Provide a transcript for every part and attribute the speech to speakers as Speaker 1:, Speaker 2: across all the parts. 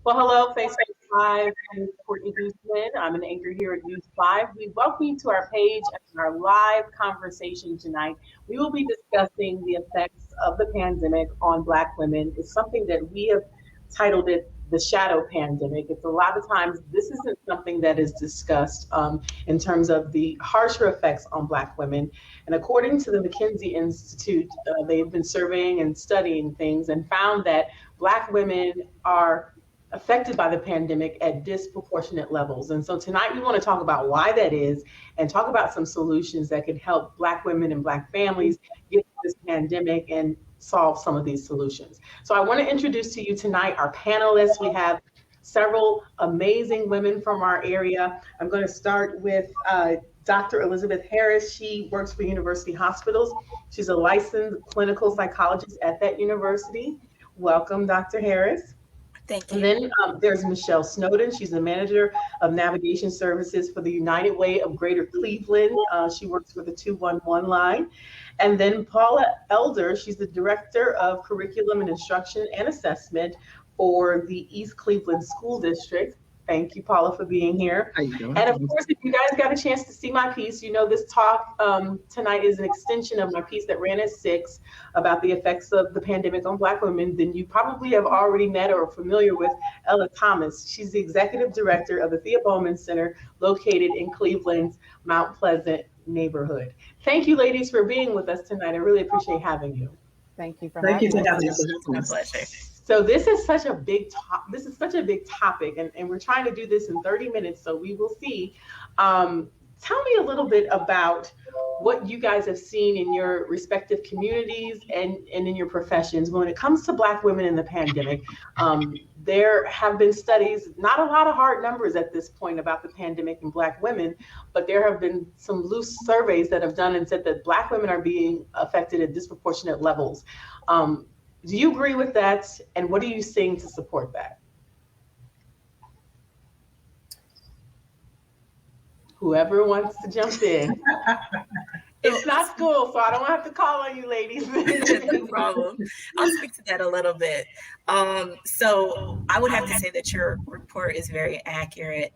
Speaker 1: Well, hello, Facebook Live. I'm Courtney Gooseman. I'm an anchor here at News 5. We welcome you to our page and our live conversation tonight. We will be discussing the effects of the pandemic on Black women. It's something that we have titled it the shadow pandemic. It's a lot of times this isn't something that is discussed in terms of the harsher effects on Black women. And according to the McKinsey Institute, they've been surveying and studying things and found that Black women are affected by the pandemic at disproportionate levels. And so tonight we want to talk about why that is and talk about some solutions that could help Black women and Black families get through this pandemic and solve some of these solutions. So I want to introduce to you tonight our panelists. We have several amazing women from our area. I'm going to start with Dr. Elizabeth Harris. She works for University Hospitals. She's a licensed clinical psychologist at that university. Welcome, Dr. Harris.
Speaker 2: Thank you.
Speaker 1: And then there's Michelle Snowden. She's the manager of navigation services for the United Way of Greater Cleveland. She works for the 211 line. And then Paula Elder, she's the director of curriculum and instruction and assessment for the East Cleveland School District. Thank you, Paula, for being here.
Speaker 3: How you doing?
Speaker 1: And of course, if you guys got a chance to see my piece, you know this talk tonight is an extension of my piece that ran at 6 about the effects of the pandemic on Black women. Then you probably have already met or are familiar with Ella Thomas. She's the executive director of the Thea Bowman Center located in Cleveland's Mount Pleasant neighborhood. Thank you, ladies, for being with us tonight. I really appreciate having you.
Speaker 4: Thank you for
Speaker 3: Thank
Speaker 4: having
Speaker 3: you
Speaker 4: us.
Speaker 3: for having
Speaker 2: It's my
Speaker 3: us.
Speaker 2: pleasure.
Speaker 1: So this is such a big topic, and we're trying to do this in 30 minutes, so we will see. Tell me a little bit about what you guys have seen in your respective communities and in your professions when it comes to Black women in the pandemic. There have been studies, not a lot of hard numbers at this point about the pandemic and Black women, but there have been some loose surveys that have done and said that Black women are being affected at disproportionate levels. Do you agree with that? And what are you seeing to support that? Whoever wants to jump in. It's not school, so I don't have to call on you, ladies.
Speaker 2: No problem. I'll speak to that a little bit. So I would have to say that your report is very accurate.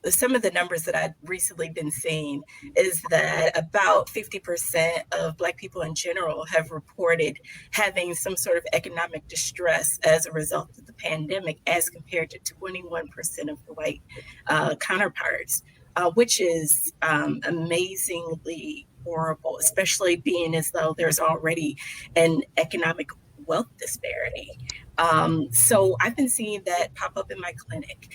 Speaker 2: Some of the numbers that I've recently been seeing is that about 50% of Black people in general have reported having some sort of economic distress as a result of the pandemic, as compared to 21% of the white counterparts. Which is amazingly horrible, especially being as though there's already an economic wealth disparity. So I've been seeing that pop up in my clinic.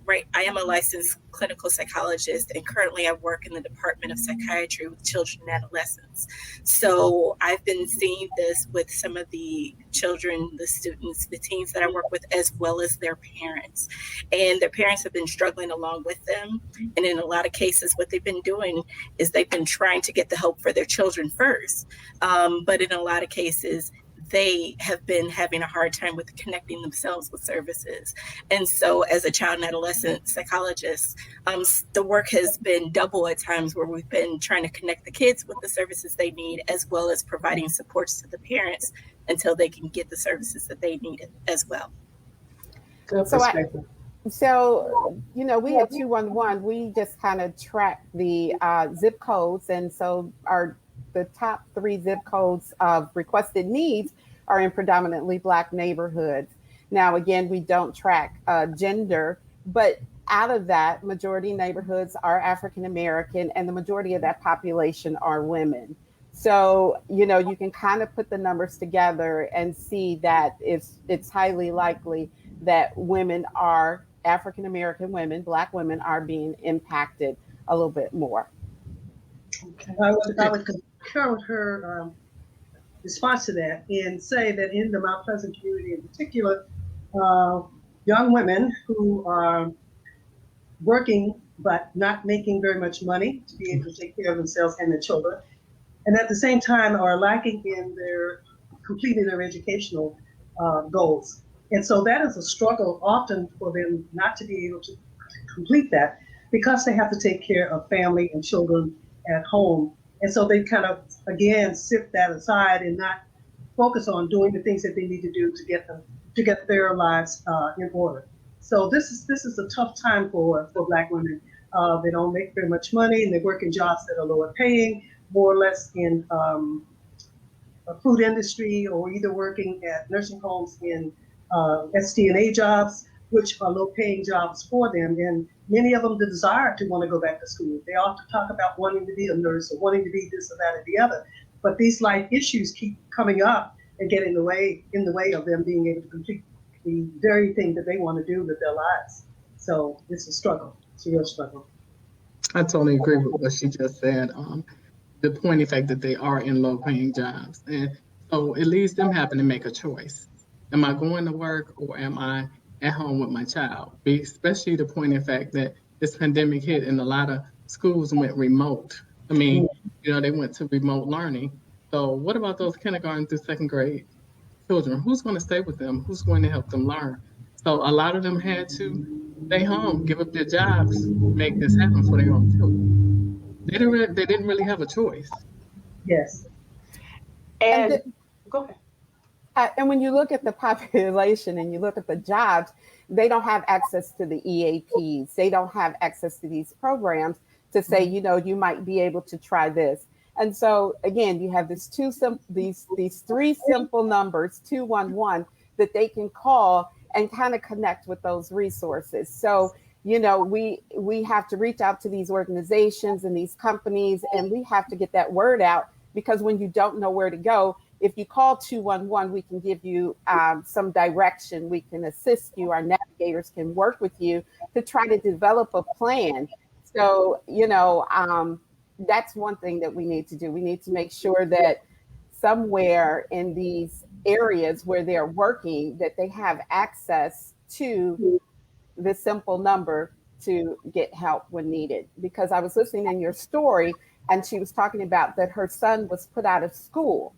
Speaker 2: Right, I am a licensed clinical psychologist, and currently I work in the Department of Psychiatry with children and adolescents. So I've been seeing this with some of the children, the students, the teens that I work with, as well as their parents. And their parents have been struggling along with them. And in a lot of cases, what they've been doing is they've been trying to get the help for their children first. But in a lot of cases, they have been having a hard time with connecting themselves with services. And so as a child and adolescent psychologist, the work has been double at times, where we've been trying to connect the kids with the services they need, as well as providing supports to the parents until they can get the services that they need as well.
Speaker 1: Good
Speaker 4: So
Speaker 1: perspective.
Speaker 4: So, you know, we at 211, we just kind of track the zip codes. And so the top 3 zip codes of requested needs are in predominantly Black neighborhoods. Now, again, we don't track gender, but out of that, majority neighborhoods are African American, and the majority of that population are women. So, you know, you can kind of put the numbers together and see that it's highly likely that women are African American women, Black women are being impacted a little bit more.
Speaker 1: Okay.
Speaker 3: I would concur with her response to that and say that in the Mount Pleasant community in particular, young women who are working but not making very much money to be able to take care of themselves and their children, and at the same time are lacking in completing their educational goals. And so that is a struggle often for them not to be able to complete that, because they have to take care of family and children at home. And so they kind of, again, sift that aside and not focus on doing the things that they need to do to get to get their lives in order. So this is a tough time for Black women. They don't make very much money, and they work in jobs that are lower paying, more or less in a food industry, or either working at nursing homes in SDNA jobs, which are low paying jobs for them. And many of them the desire to want to go back to school. They often talk about wanting to be a nurse or wanting to be this or that or the other. But these life issues keep coming up and get in the way of them being able to complete the very thing that they want to do with their lives. So it's a struggle. It's a real struggle.
Speaker 5: I totally agree with what she just said. The point of fact that they are in low paying jobs. And so it leaves them having to make a choice. Am I going to work or am I at home with my child? Especially the point of fact that this pandemic hit and a lot of schools went remote. I mean, they went to remote learning. So what about those kindergarten through second grade children? Who's going to stay with them? Who's going to help them learn? So a lot of them had to stay home, give up their jobs, make this happen for their own children. They didn't really have a choice.
Speaker 3: Yes.
Speaker 1: And go ahead.
Speaker 4: And when you look at the population and you look at the jobs, they don't have access to the EAPs. They don't have access to these programs to say, you might be able to try this. And so again, you have these three simple numbers, 211, that they can call and kind of connect with those resources. So, we have to reach out to these organizations and these companies, and we have to get that word out, because when you don't know where to go, if you call 211, we can give you some direction. We can assist you. Our navigators can work with you to try to develop a plan. So, that's one thing that we need to do. We need to make sure that somewhere in these areas where they're working, that they have access to the simple number to get help when needed. Because I was listening in your story, and she was talking about that her son was put out of school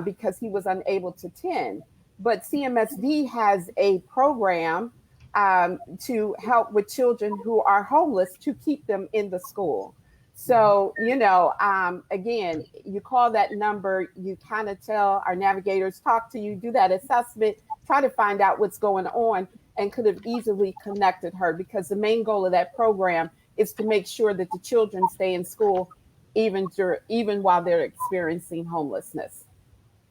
Speaker 4: because he was unable to attend. But CMSD has a program to help with children who are homeless, to keep them in the school. So, again, you call that number, you kind of tell our navigators, talk to you, do that assessment, try to find out what's going on, and could have easily connected her, because the main goal of that program is to make sure that the children stay in school even while they're experiencing homelessness.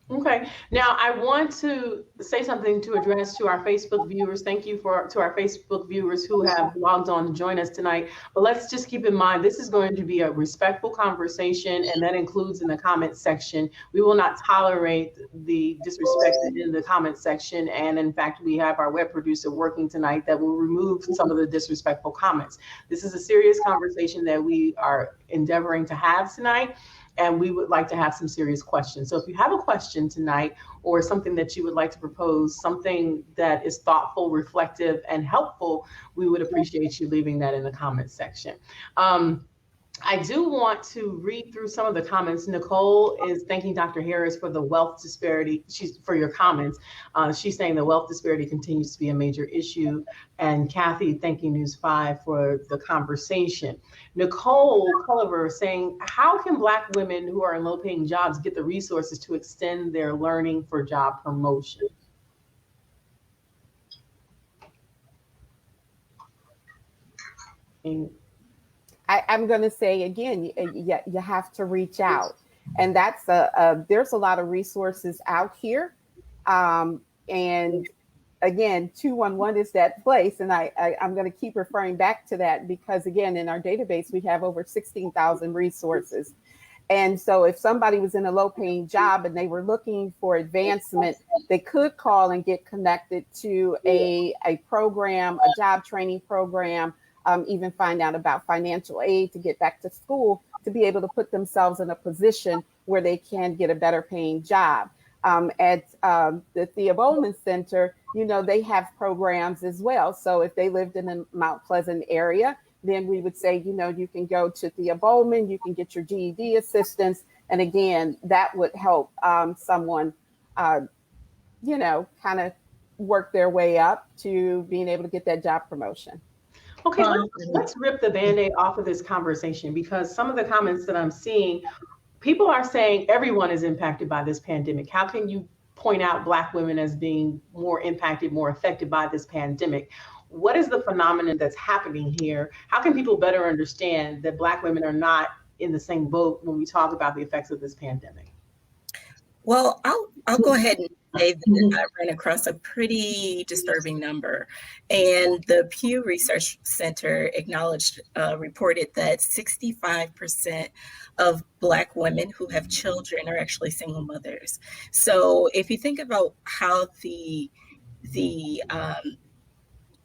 Speaker 1: Okay. Now I want to say something to address to our Facebook viewers. Thank you to our Facebook viewers who have logged on to join us tonight. But let's just keep in mind, this is going to be a respectful conversation, and that includes in the comment section. We will not tolerate the disrespect in the comment section. And in fact, we have our web producer working tonight that will remove some of the disrespectful comments. This is a serious conversation that we are endeavoring to have tonight, and we would like to have some serious questions. So if you have a question tonight, or something that you would like to propose, something that is thoughtful, reflective, and helpful, we would appreciate you leaving that in the comment section. I do want to read through some of the comments. Nicole is thanking Dr. Harris for the wealth disparity, for your comments. She's saying the wealth disparity continues to be a major issue. And Kathy thanking News 5 for the conversation. Nicole Culliver saying, how can Black women who are in low paying jobs get the resources to extend their learning for job promotion?
Speaker 4: I'm going to say again, you have to reach out, and that's there's a lot of resources out here, and again, 211 is that place, and I'm going to keep referring back to that, because again, in our database we have over 16,000 resources, and so if somebody was in a low-paying job and they were looking for advancement, they could call and get connected to a program, a job training program. Even find out about financial aid to get back to school, to be able to put themselves in a position where they can get a better paying job. At the Thea Bowman Center, they have programs as well. So if they lived in the Mount Pleasant area, then we would say, you can go to Thea Bowman, you can get your GED assistance. And again, that would help someone, kind of work their way up to being able to get that job promotion.
Speaker 1: Okay, let's rip the Band-Aid off of this conversation, because some of the comments that I'm seeing, people are saying everyone is impacted by this pandemic. How can you point out Black women as being more impacted, more affected by this pandemic. What is the phenomenon that's happening here? How can people better understand that Black women are not in the same boat when we talk about the effects of this pandemic?
Speaker 2: Well, I'll go ahead and say that I ran across a pretty disturbing number, and the Pew Research Center reported that 65% of Black women who have children are actually single mothers. So if you think about how the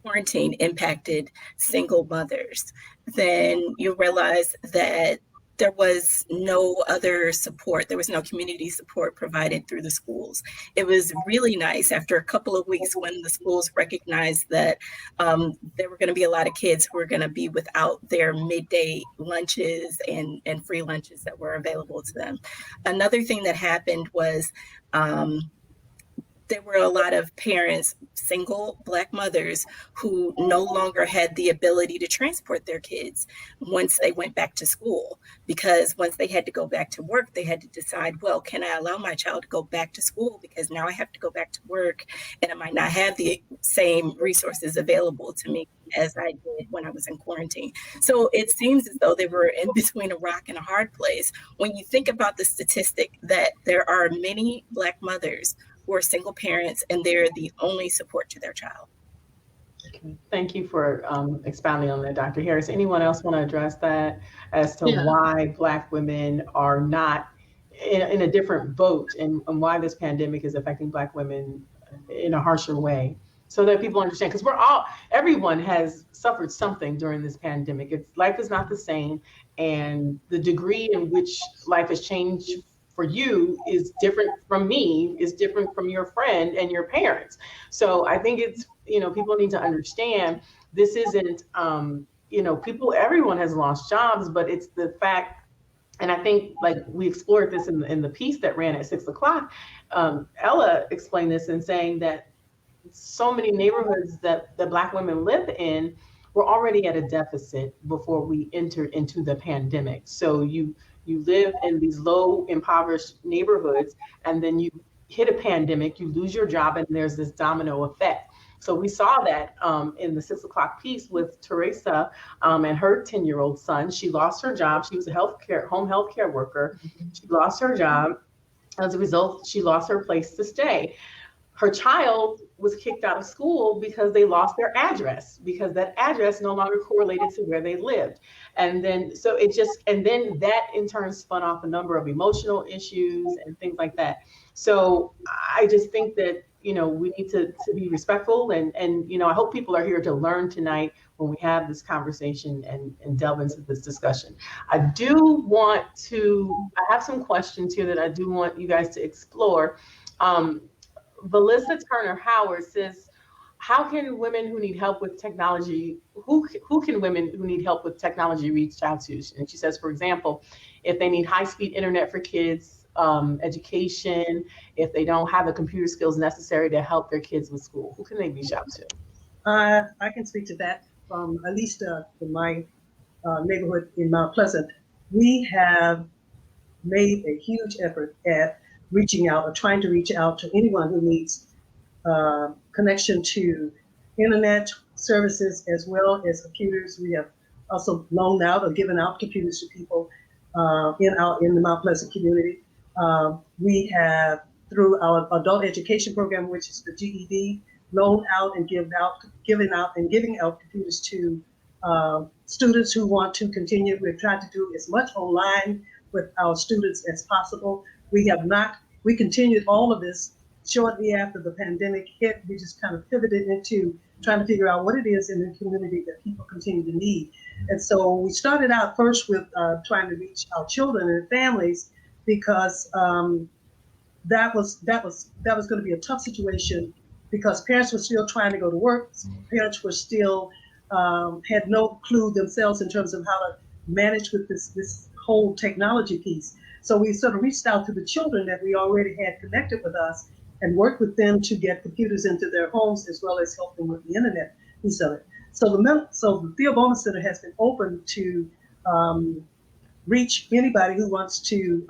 Speaker 2: quarantine impacted single mothers, then you realize that there was no other support. There was no community support provided through the schools. It was really nice after a couple of weeks when the schools recognized that there were going to be a lot of kids who were going to be without their midday lunches and free lunches that were available to them. Another thing that happened was there were a lot of parents, single Black mothers, who no longer had the ability to transport their kids once they went back to school, because once they had to go back to work, they had to decide, well, can I allow my child to go back to school? Because now I have to go back to work and I might not have the same resources available to me as I did when I was in quarantine. So it seems as though they were in between a rock and a hard place. When you think about the statistic that there are many Black mothers who are single parents and they're the only support to their child.
Speaker 1: Okay. Thank you for expounding on that, Dr. Harris. Anyone else want to address that as to why Black women are not in a different boat and why this pandemic is affecting Black women in a harsher way, so that people understand? Because everyone has suffered something during this pandemic. Life is not the same, and the degree in which life has changed for you is different from me, is different from your friend and your parents. So I think it's, people need to understand this isn't, everyone has lost jobs, but it's the fact, and I think like we explored this in the piece that ran at 6 o'clock, Ella explained this in saying that so many neighborhoods that the Black women live in were already at a deficit before we entered into the pandemic. So you live in these low impoverished neighborhoods, and then you hit a pandemic, you lose your job, and there's this domino effect. So we saw that in the 6 o'clock piece with Teresa and her 10-year-old son. She lost her job. She was a home health care worker. She lost her job. As a result, she lost her place to stay. Her child was kicked out of school because they lost their address, because that address no longer correlated to where they lived. And then that in turn spun off a number of emotional issues and things like that. So I just think that, we need to be respectful, and I hope people are here to learn tonight when we have this conversation and delve into this discussion. I have some questions here that I do want you guys to explore. Valissa Turner Howard says, how can women who need help with technology, who can women who need help with technology reach out to? And she says, for example, if they need high-speed internet for kids, education, if they don't have the computer skills necessary to help their kids with school, who can they reach out to?
Speaker 3: I can speak to that from at least in my neighborhood in Mount Pleasant. We have made a huge effort at reaching out or trying to reach out to anyone who needs connection to internet services as well as computers. We have also loaned out or given out computers to people in the Mount Pleasant community. We have, through our adult education program, which is the GED, loaned out and giving out computers to students who want to continue. We've tried to do as much online with our students as possible. We continued all of this shortly after the pandemic hit. We just kind of pivoted into trying to figure out what it is in the community that people continue to need. And so we started out first with trying to reach our children and families, because that was going to be a tough situation, because parents were still trying to go to work. Parents were still had no clue themselves in terms of how to manage with this whole technology piece. So we sort of reached out to the children that we already had connected with us and worked with them to get computers into their homes, as well as help them with the internet piece of it. So the Theo Bowman Center has been open to reach anybody who wants to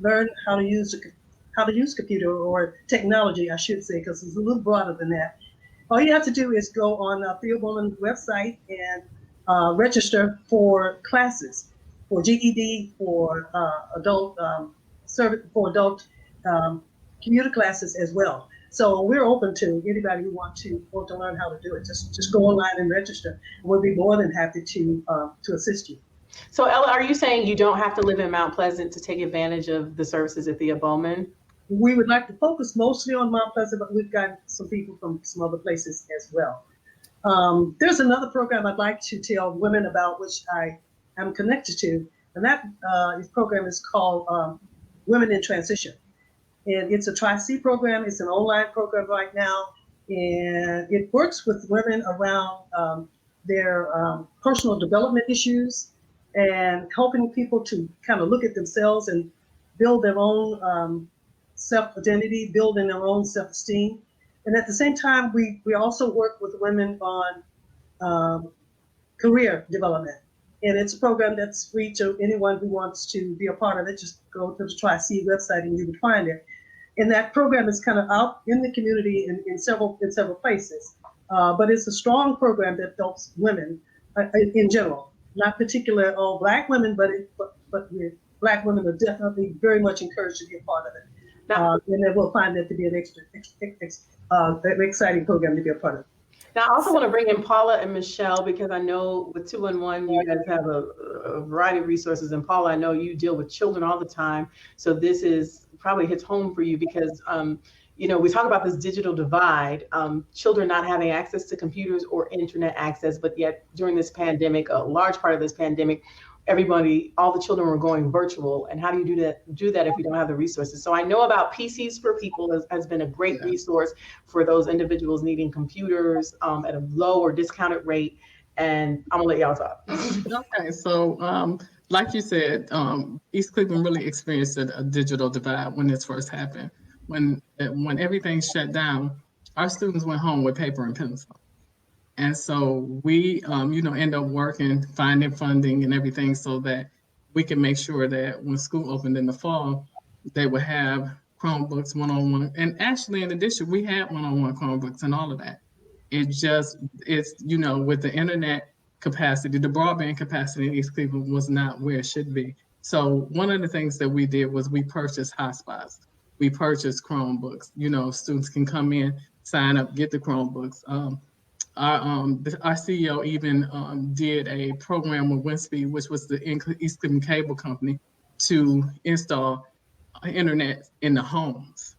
Speaker 3: learn how to use the how to use computer or technology, I should say, because it's a little broader than that. All you have to do is go on Thea Bowman's website and register for classes, for GED, for adult computer classes as well. So we're open to anybody who want to learn how to do it. Just go online and register. We'll be more than happy to assist you.
Speaker 1: So Ella, are you saying you don't have to live in Mount Pleasant to take advantage of the services at Thea Bowman?
Speaker 3: We would like to focus mostly on Mount Pleasant, but we've got some people from some other places as well. There's another program I'd like to tell women about, which I am connected to, and that program is called Women in Transition. And it's a Tri-C program. It's an online program right now, and it works with women around their personal development issues and helping people to kind of look at themselves and build their own self-identity, building their own self-esteem. And at the same time, we also work with women on career development. And it's a program that's free to anyone who wants to be a part of it. Just go to the Tri-C website and you would find it. And that program is kind of out in the community in several places. But it's a strong program that helps women in general, not particularly all Black women, but Black women are definitely very much encouraged to be a part of it. And then we'll find that to be an exciting program to be a part of.
Speaker 1: Now, I also want to bring in Paula and Michelle, because I know with 211, you guys have a variety of resources. And Paula, I know you deal with children all the time. So this is probably hits home for you because, you know, we talk about this digital divide, children not having access to computers or internet access, but yet during this pandemic, a large part of this pandemic, all the children were going virtual. And how do you do that if you don't have the resources? So I know about PCs for People has been a great resource for those individuals needing computers at a low or discounted rate. And I'm gonna let y'all talk.
Speaker 5: Okay, so like you said, East Cleveland really experienced a digital divide when this first happened. When everything shut down, our students went home with paper and pencil. And so we, end up working, finding funding and everything so that we can make sure that when school opened in the fall, they would have Chromebooks one-on-one. And actually, in addition, we had one-on-one Chromebooks and all of that. It's with the internet capacity, the broadband capacity in East Cleveland was not where it should be. So one of the things that we did was we purchased hotspots. We purchased Chromebooks. Students can come in, sign up, get the Chromebooks. Our CEO even did a program with Windspeed, which was the East Cleveland Cable Company, to install internet in the homes.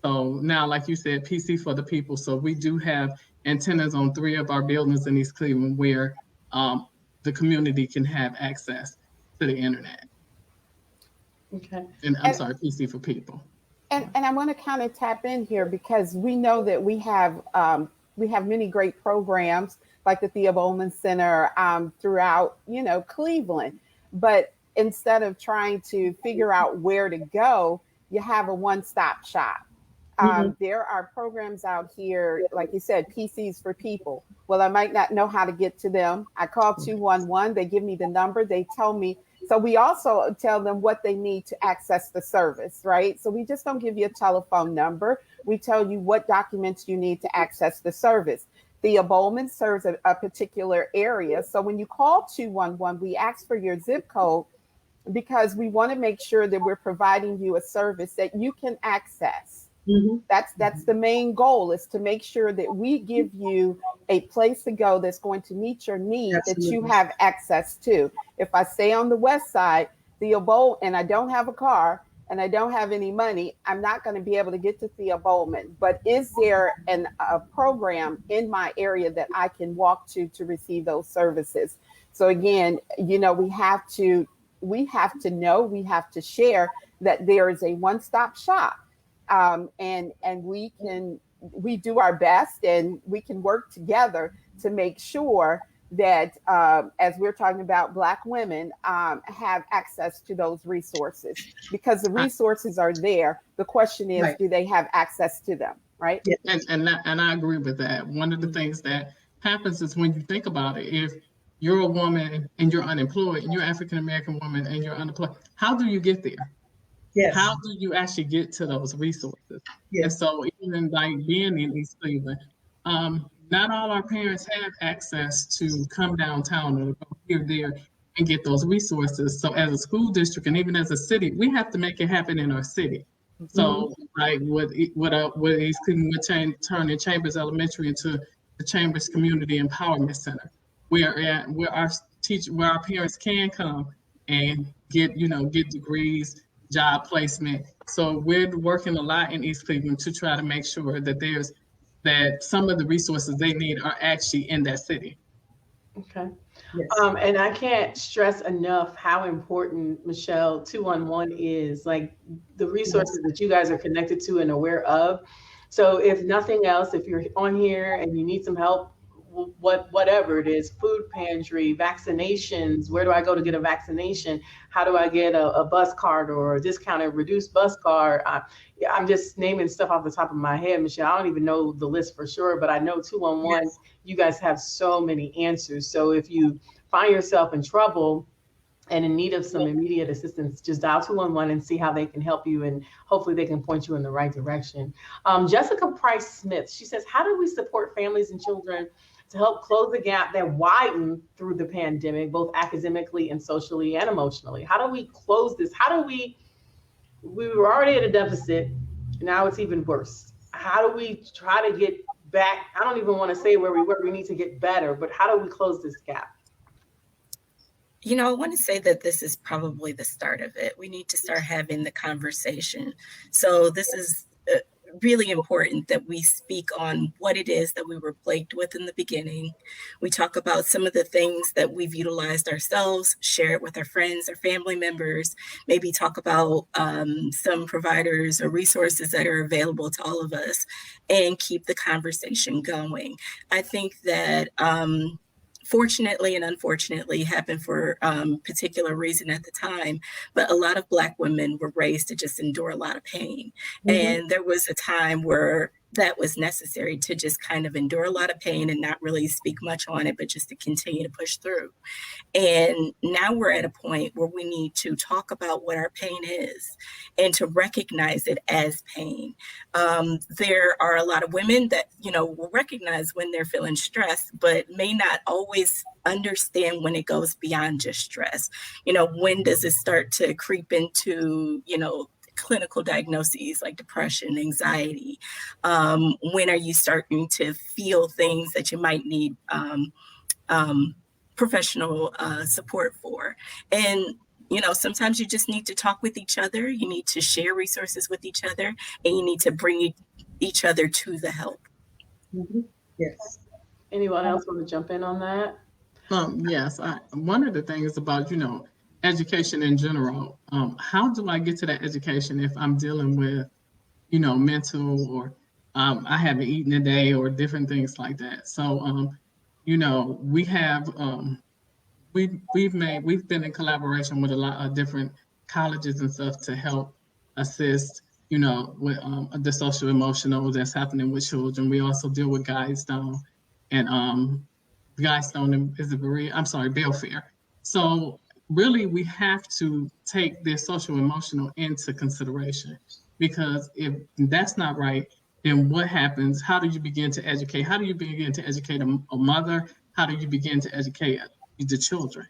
Speaker 5: So now, like you said, PC for the people. So we do have antennas on 3 of our buildings in East Cleveland where the community can have access to the internet.
Speaker 1: Okay.
Speaker 5: And I'm sorry, PC for people.
Speaker 4: And I want to kind of tap in here because we know that we have many great programs like the Thea Bowman Center throughout, Cleveland. But instead of trying to figure out where to go, you have a one-stop shop. There are programs out here, like you said, PCs for People. Well, I might not know how to get to them. I call 211. They give me the number. They tell me. So we also tell them what they need to access the service, right? So we just don't give you a telephone number. We tell you what documents you need to access the service. Thea Bowman serves a particular area. So when you call 211, we ask for your zip code because we want to make sure that we're providing you a service that you can access. That's the main goal, is to make sure that we give you a place to go that's going to meet your need, that you have access to. If I stay on the west side, Thea Bowman, and I don't have a car and I don't have any money, I'm not going to be able to get to Thea Bowman. But is there a program in my area that I can walk to receive those services? So again, we have to know, we have to share that there is a one-stop shop. And we do our best, and we can work together to make sure that as we're talking about Black women have access to those resources, because the resources are there. The question is, do they have access to them, right?
Speaker 5: Yeah. And I agree with that. One of the things that happens is when you think about it, if you're a woman and you're unemployed, and you're African American woman and you're unemployed, how do you get there?
Speaker 3: Yes.
Speaker 5: How do you actually get to those resources? And
Speaker 3: Yes.
Speaker 5: so even like being in East Cleveland, not all our parents have access to come downtown or go here, there, and get those resources. So as a school district and even as a city, we have to make it happen in our city. So like what East Cleveland would turn Chambers Elementary into the Chambers Community Empowerment Center, where our parents can come and get degrees, job placement. So we're working a lot in East Cleveland to try to make sure that some of the resources they need are actually in that city.
Speaker 1: Okay.
Speaker 3: Yes.
Speaker 1: And I can't stress enough how important, Michelle, 211 is, like the resources that you guys are connected to and aware of. So if nothing else, if you're on here and you need some help, whatever it is, food pantry, vaccinations, where do I go to get a vaccination? How do I get a bus card or a discounted reduced bus card? I'm just naming stuff off the top of my head, Michelle. I don't even know the list for sure, but I know 211,
Speaker 3: Yes.
Speaker 1: you guys have so many answers. So if you find yourself in trouble and in need of some immediate assistance, just dial 211 and see how they can help you, and hopefully they can point you in the right direction. Jessica Price Smith, she says, how do we support families and children to help close the gap that widened through the pandemic, both academically and socially and emotionally? How do we close this? We were already at a deficit, now it's even worse. How do we try to get back? I don't even want to say where we were, we need to get better, but how do we close this gap?
Speaker 2: I want to say that this is probably the start of it. We need to start having the conversation. So this is really important that we speak on what it is that we were plagued with in the beginning. We talk about some of the things that we've utilized ourselves, share it with our friends or family members, maybe talk about some providers or resources that are available to all of us, and keep the conversation going. I think that fortunately and unfortunately happened for particular reason at the time, but a lot of Black women were raised to just endure a lot of pain. And there was a time where that was necessary, to just kind of endure a lot of pain and not really speak much on it, but just to continue to push through. And now we're at a point where we need to talk about what our pain is and to recognize it as pain. There are a lot of women that, will recognize when they're feeling stressed, but may not always understand when it goes beyond just stress. When does it start to creep into, clinical diagnoses like depression, anxiety? When are you starting to feel things that you might need professional support for? And sometimes you just need to talk with each other. You need to share resources with each other, and you need to bring each other to the help.
Speaker 3: Yes.
Speaker 1: Anyone else want to jump in on that?
Speaker 5: Yes. One of the things about, education in general, how do I get to that education if I'm dealing with, mental or I haven't eaten a day or different things like that. So, we have, we've been in collaboration with a lot of different colleges and stuff to help assist, with the social emotional that's happening with children. We also deal with Guidestone and Guidestone is Belfair. So really, we have to take this social emotional into consideration, because if that's not right, then what happens? How do you begin to educate? How do you begin to educate a mother? How do you begin to educate the children?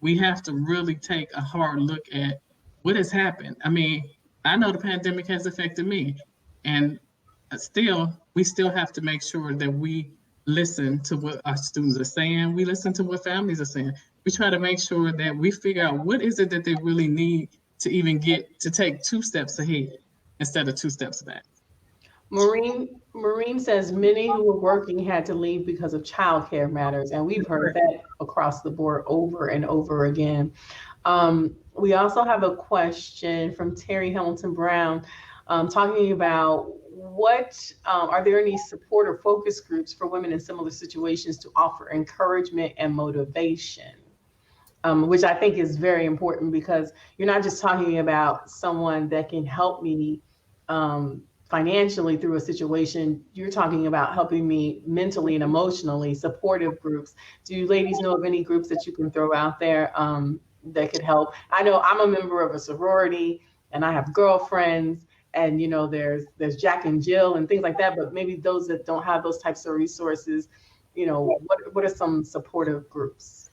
Speaker 5: We have to really take a hard look at what has happened. I mean, I know the pandemic has affected me, and we still have to make sure that we listen to what our students are saying. We listen to what families are saying. We try to make sure that we figure out what is it that they really need to even get to take 2 steps ahead instead of 2 steps back.
Speaker 1: Maureen says many who were working had to leave because of childcare matters, and we've heard that across the board over and over again. We also have a question from Terry Hamilton Brown, talking about are there any support or focus groups for women in similar situations to offer encouragement and motivation? Which I think is very important, because you're not just talking about someone that can help me financially through a situation. You're talking about helping me mentally and emotionally, supportive groups. Do you ladies know of any groups that you can throw out there that could help? I know I'm a member of a sorority, and I have girlfriends, and there's Jack and Jill and things like that. But maybe those that don't have those types of resources, what are some supportive groups?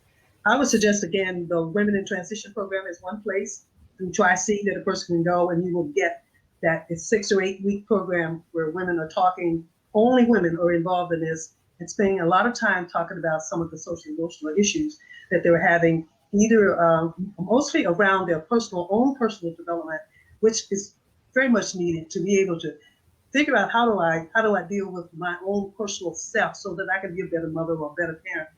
Speaker 3: I would suggest, again, the Women in Transition program is one place through Tri-C that a person can go, and you will get that. It's 6 or 8 week program where women are talking, only women are involved in this, and spending a lot of time talking about some of the social emotional issues that they were having, either mostly around their own personal development, which is very much needed to be able to figure out how do I deal with my own personal self so that I can be a better mother or a better parent.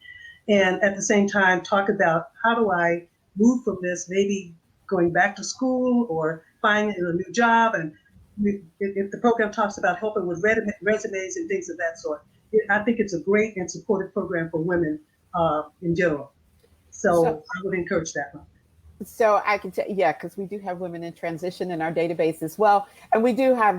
Speaker 3: And at the same time, talk about how do I move from this, maybe going back to school or finding a new job. And if the program talks about helping with resumes and things of that sort, I think it's a great and supportive program for women in general. So I would encourage that one.
Speaker 4: So I can tell, yeah, because we do have Women in Transition in our database as well. And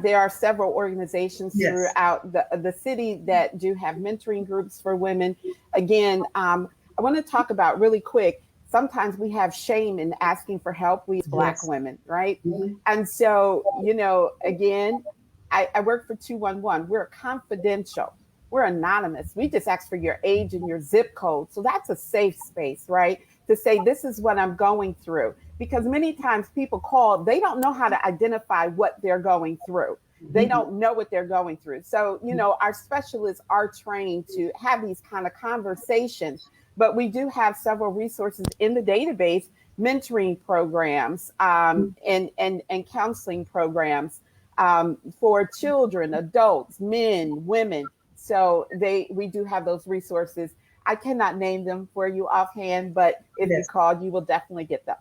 Speaker 4: there are several organizations throughout the city that do have mentoring groups for women. Again, I want to talk about really quick, sometimes we have shame in asking for help, we as Black women, right? Mm-hmm. And so, again, I work for 211, we're confidential. We're anonymous. We just ask for your age and your zip code. So that's a safe space, right? To say, this is what I'm going through. Because many times people call, they don't know how to identify what they're going through. They don't know what they're going through. So, our specialists are trained to have these kind of conversations, but we do have several resources in the database, mentoring programs and counseling programs for children, adults, men, women. So we do have those resources. I cannot name them for you offhand, but if you call, you will definitely get them.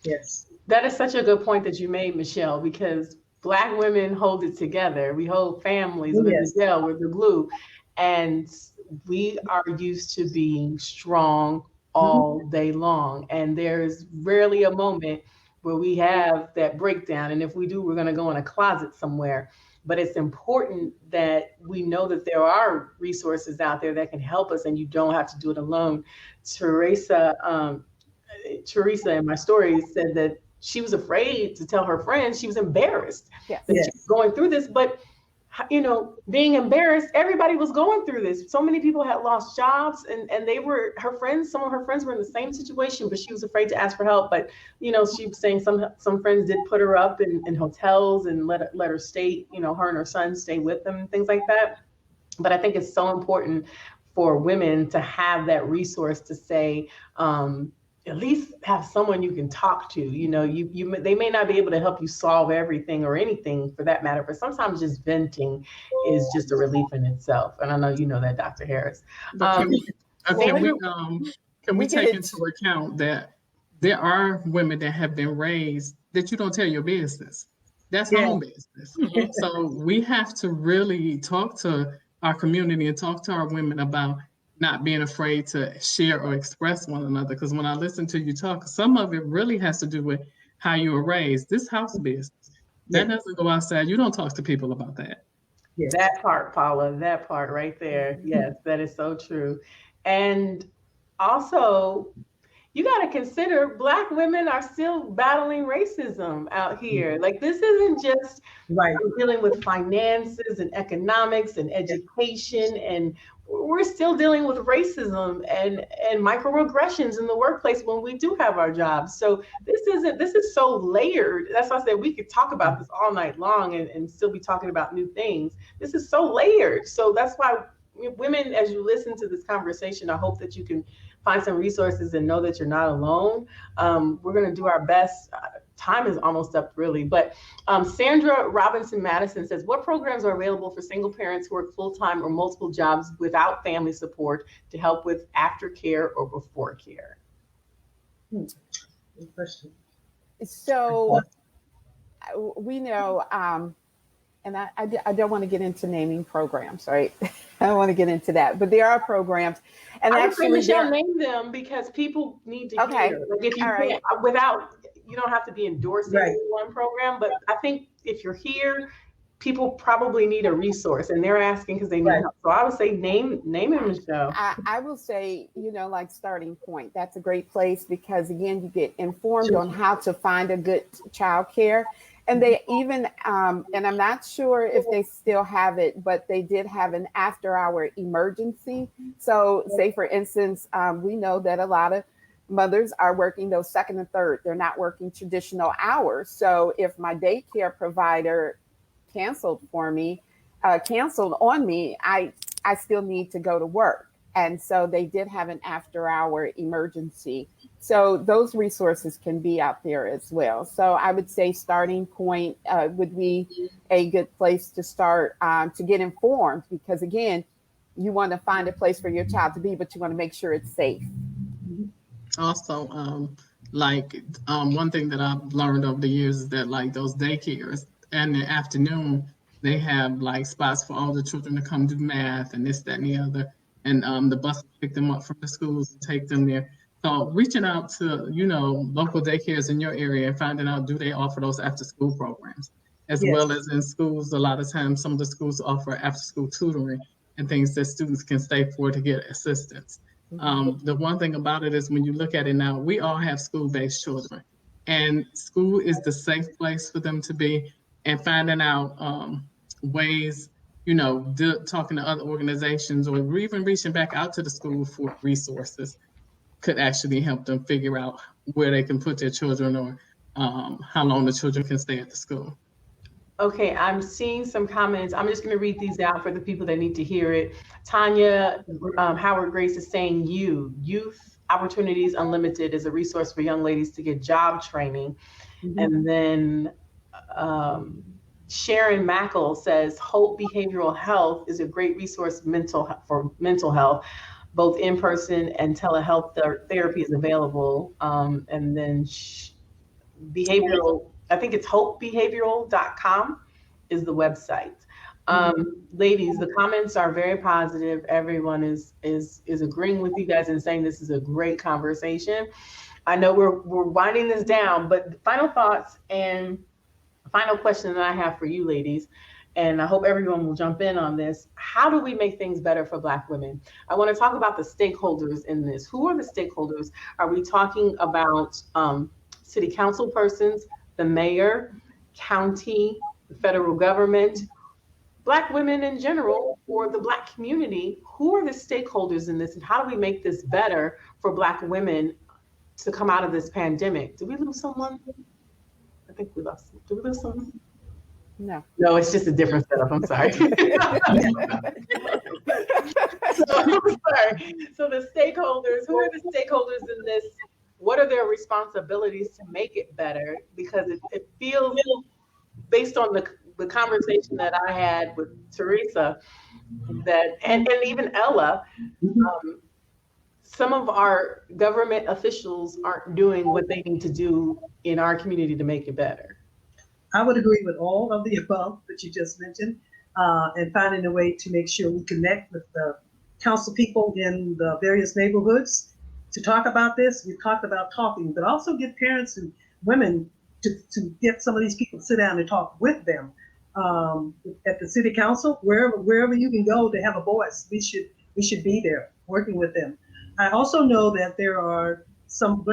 Speaker 3: Yes.
Speaker 1: That is such a good point that you made, Michelle, because Black women hold it together. We hold families with the gel, with the glue. And we are used to being strong all day long. And there's rarely a moment where we have that breakdown. And if we do, we're going to go in a closet somewhere. But it's important that we know that there are resources out there that can help us, and you don't have to do it alone. Teresa in my story said that she was afraid to tell her friends. She was embarrassed that she was going through this. But, being embarrassed, everybody was going through this. So many people had lost jobs, and some of her friends were in the same situation, but she was afraid to ask for help. But, she was saying some friends did put her up in hotels and let her stay, her and her son stay with them and things like that. But I think it's so important for women to have that resource to say, at least have someone you can talk to. They may not be able to help you solve everything or anything for that matter, but sometimes just venting is just a relief in itself. And I know you know that, Dr. Harris.
Speaker 5: Can we take into account that there are women that have been raised that you don't tell your business? That's home business. So we have to really talk to our community and talk to our women about not being afraid to share or express one another. Because when I listen to you talk, some of it really has to do with how you were raised. This house business, that doesn't go outside. You don't talk to people about that.
Speaker 1: That part, Paula, that part right there. Yes, that is so true. And also, you got to consider Black women are still battling racism out here. Like, this isn't just dealing with finances and economics and education, and we're still dealing with racism and microaggressions in the workplace when we do have our jobs. So this is so layered. That's why I said we could talk about this all night long and still be talking about new things. This is so layered. So that's why women, as you listen to this conversation, I hope that you can find some resources and know that you're not alone. We're going to do our best. Time is almost up, really. But Sandra Robinson Madison says, what programs are available for single parents who work full-time or multiple jobs without family support to help with aftercare or before care?
Speaker 3: Good question.
Speaker 4: So we know, and I don't want to get into naming programs, right? I don't want to get into that, but there are programs, and
Speaker 1: actually, Michelle, name them because people need to hear. Like, if you can't, you don't have to be endorsing one program, but I think if you're here, people probably need a resource and they're asking because they need help. So I would say name it, Michelle.
Speaker 4: I will say, like Starting Point. That's a great place because, again, you get informed on how to find a good childcare. And they even, and I'm not sure if they still have it, but they did have an after-hour emergency. So say, for instance, we know that a lot of mothers are working those second and third. They're not working traditional hours. So if my daycare provider canceled on me, I still need to go to work. And so they did have an after-hour emergency. So those resources can be out there as well. So I would say Starting Point would be a good place to start to get informed, because again, you want to find a place for your child to be, but you want to make sure it's safe.
Speaker 5: Also, one thing that I've learned over the years is that like those daycares in the afternoon, they have like spots for all the children to come do math and this, that, and the other. And the bus will pick them up from the schools and take them there. So reaching out to, local daycares in your area and finding out, do they offer those after school programs? As well as in schools, a lot of times some of the schools offer after school tutoring and things that students can stay for to get assistance. The one thing about it is when you look at it now, we all have school-based children, and school is the safe place for them to be, and finding out ways, talking to other organizations or even reaching back out to the school for resources could actually help them figure out where they can put their children or how long the children can stay at the school.
Speaker 1: Okay, I'm seeing some comments. I'm just going to read these out for the people that need to hear it. Tanya Howard Grace is saying Youth Opportunities Unlimited is a resource for young ladies to get job training. Mm-hmm. And then Sharon Mackle says Hope Behavioral Health is a great resource for mental health. Both in-person and telehealth therapy is available. And then behavioral, I think it's hopebehavioral.com is the website. Ladies, the comments are very positive. Everyone is agreeing with you guys and saying this is a great conversation. I know we're winding this down, but final thoughts and final question that I have for you ladies, and I hope everyone will jump in on this. How do we make things better for Black women? I want to talk about the stakeholders in this. Who are the stakeholders? Are we talking about city council persons, the mayor, county, the federal government, Black women in general, or the Black community? Who are the stakeholders in this, and how do we make this better for Black women to come out of this pandemic? Did we lose someone? I think we lost. Did we lose someone?
Speaker 4: No,
Speaker 1: it's just a different setup. I'm sorry. So the stakeholders, who are the stakeholders in this? What are their responsibilities to make it better? Because it feels, based on the conversation that I had with Teresa, that and even Ella, some of our government officials aren't doing what they need to do in our community to make it better.
Speaker 3: I would agree with all of the above that you just mentioned, and finding a way to make sure we connect with the council people in the various neighborhoods to talk about this. We've talked about talking, but also get parents and women to get some of these people to sit down and talk with them at the city council, wherever you can go to have a voice. We should be there working with them. I also know that there are some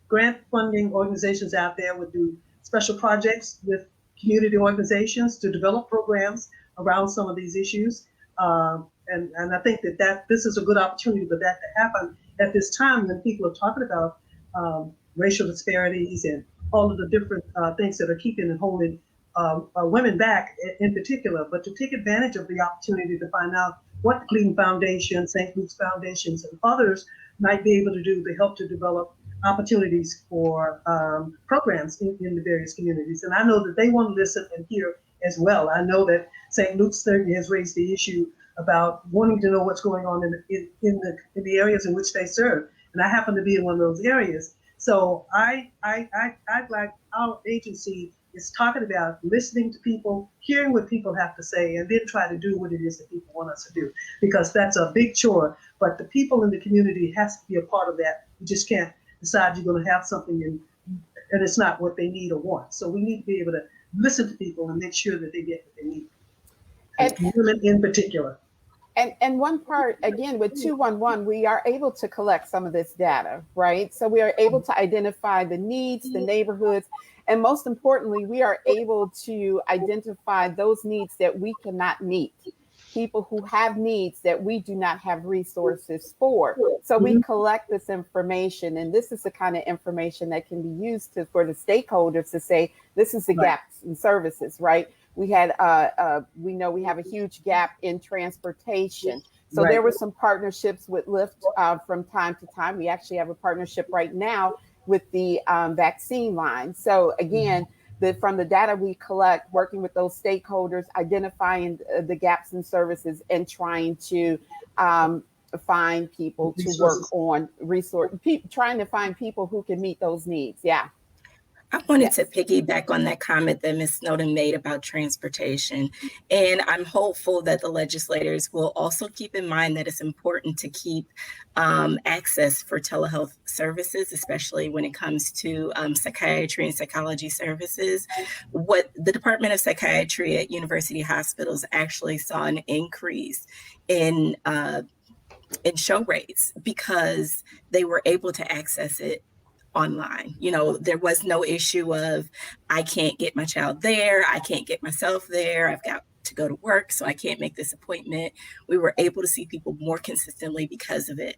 Speaker 3: grant funding organizations out there would do special projects with community organizations to develop programs around some of these issues. And I think that this is a good opportunity for that to happen at this time when people are talking about racial disparities and all of the different things that are keeping and holding women back in particular, but to take advantage of the opportunity to find out what the Cleveland Foundation, St. Luke's Foundations, and others might be able to do to help to develop opportunities for programs in the various communities. And I know that they want to listen and hear as well. I know that St. Luke's certainly has raised the issue about wanting to know what's going on in the areas in which they serve. And I happen to be in one of those areas. So I'd like our agency is talking about listening to people, hearing what people have to say, and then try to do what it is that people want us to do, because that's a big chore. But the people in the community has to be a part of that. You just can't decide you're going to have something and it's not what they need or want. So we need to be able to listen to people and make sure that they get what they need.
Speaker 4: And-
Speaker 3: Women in particular.
Speaker 4: And one part, again, with 211, we are able to collect some of this data, right? So we are able to identify the needs, the neighborhoods, and most importantly, we are able to identify those needs that we cannot meet. People who have needs that we do not have resources for. So we collect this information, and this is the kind of information that can be used for the stakeholders to say, this is the gaps in services, right? We had, we know we have a huge gap in transportation. So there were some partnerships with Lyft from time to time. We actually have a partnership right now with the vaccine line. So again, from the data we collect, working with those stakeholders, identifying the gaps in services and trying to find people to work on trying to find people who can meet those needs. Yeah.
Speaker 2: I wanted to piggyback on that comment that Ms. Snowden made about transportation. And I'm hopeful that the legislators will also keep in mind that it's important to keep access for telehealth services, especially when it comes to psychiatry and psychology services. What the Department of Psychiatry at university hospitals actually saw an increase in show rates because they were able to access it online. You know, there was no issue of, I can't get my child there, I can't get myself there, I've got to go to work, so I can't make this appointment. We were able to see people more consistently because of it.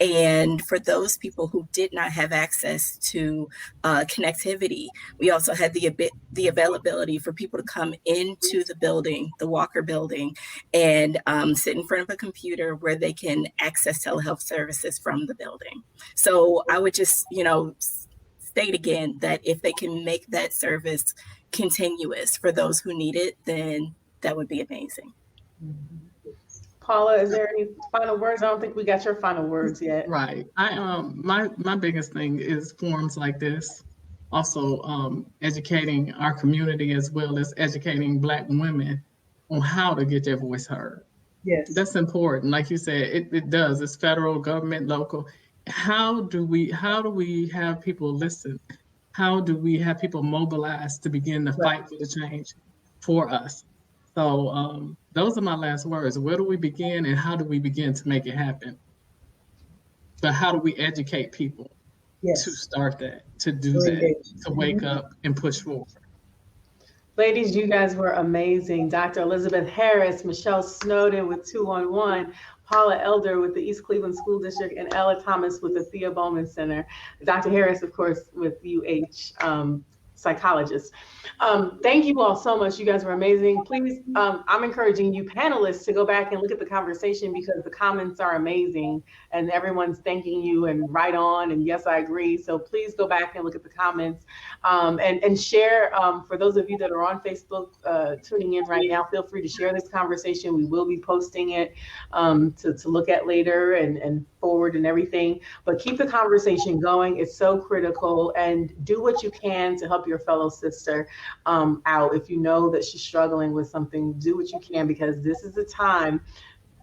Speaker 2: And for those people who did not have access to connectivity, we also had the availability for people to come into the building, the Walker building, and sit in front of a computer where they can access telehealth services from the building. So I would just, state again that if they can make that service continuous for those who need it, then that would be amazing.
Speaker 1: Paula, is there any final words? I don't think we got your final words yet.
Speaker 5: Right. My biggest thing is forums like this. Also, educating our community as well as educating Black women on how to get their voice heard.
Speaker 3: Yes.
Speaker 5: That's important. Like you said, it does. It's federal, government, local. How do we have people listen? How do we have people mobilized to begin to fight for the change for us? So those are my last words. Where do we begin and how do we begin to make it happen? But how do we educate people to start that, to do that, to wake up and push forward?
Speaker 1: Ladies, you guys were amazing. Dr. Elizabeth Harris, Michelle Snowden with 211, Paula Elder with the East Cleveland School District, and Ella Thomas with the Thea Bowman Center. Dr. Harris, of course, with UH psychologist. Thank you all so much. You guys were amazing. Please, I'm encouraging you panelists to go back and look at the conversation because the comments are amazing and everyone's thanking you and right on. And yes, I agree. So please go back and look at the comments and share. For those of you that are on Facebook tuning in right now, feel free to share this conversation. We will be posting it to look at later and forward and everything, but keep the conversation going. It's so critical, and do what you can to help your fellow sister out. If you know that she's struggling with something, do what you can, because this is a time,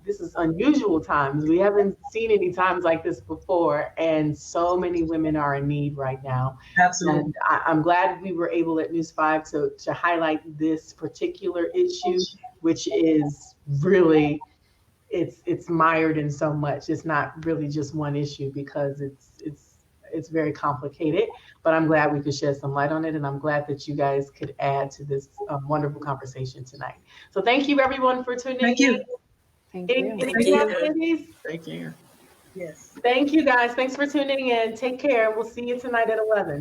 Speaker 1: this is unusual times. We haven't seen any times like this before, and so many women are in need right now.
Speaker 3: Absolutely.
Speaker 1: And I'm glad we were able at News 5 to highlight this particular issue, which is really, it's mired in so much. It's not really just one issue because it's very complicated, but I'm glad we could shed some light on it. And I'm glad that you guys could add to this wonderful conversation tonight. So thank you everyone for tuning in.
Speaker 3: Thank you.
Speaker 4: Thank you.
Speaker 2: Thank you.
Speaker 1: Ladies?
Speaker 5: Take care.
Speaker 3: Yes.
Speaker 1: Thank you guys. Thanks for tuning in. Take care. We'll see you tonight at 11.